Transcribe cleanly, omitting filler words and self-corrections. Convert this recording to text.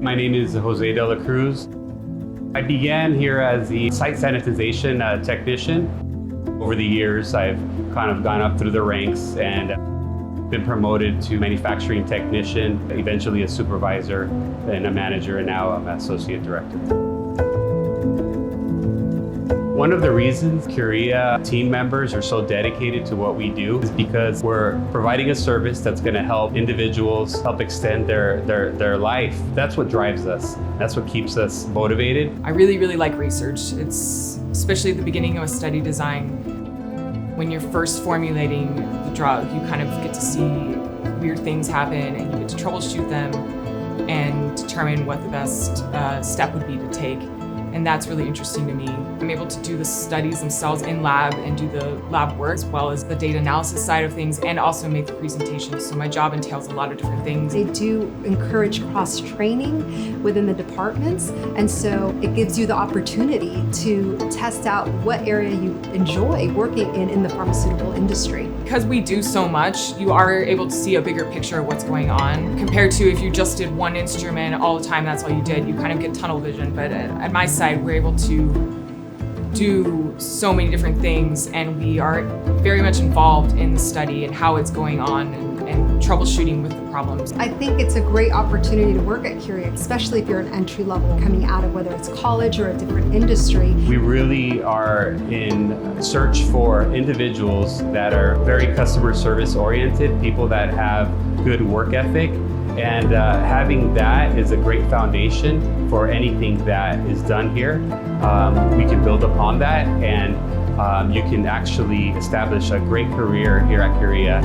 My name is Jose de la Cruz. I began here as the Site Sanitization Technician. Over the years, I've kind of gone up through the ranks and been promoted to manufacturing technician, eventually a supervisor and a manager, and now I'm associate director. One of the reasons Curia team members are so dedicated to what we do is because we're providing a service that's going to help individuals help extend their life. That's what drives us. That's what keeps us motivated. I really like research. It's especially at the beginning of a study design. When you're first formulating the drug, you kind of get to see weird things happen and you get to troubleshoot them and determine what the best step would be to take. And that's really interesting to me. I'm able to do the studies themselves in lab and do the lab work as well as the data analysis side of things and also make the presentations. So my job entails a lot of different things. They do encourage cross-training within the departments, and so it gives you the opportunity to test out what area you enjoy working in the pharmaceutical industry. Because we do so much, you are able to see a bigger picture of what's going on compared to if you just did one instrument all the time, that's all you did. You kind of get tunnel vision, but at my side, we're able to do so many different things, and we are very much involved in the study and how it's going on and troubleshooting with the problems. I think it's a great opportunity to work at Curia, especially if you're an entry level coming out of whether it's college or a different industry. We really are in search for individuals that are very customer service oriented, people that have good work ethic, and having that is a great foundation for anything that is done here. We can build upon that, and you can actually establish a great career here at Curia.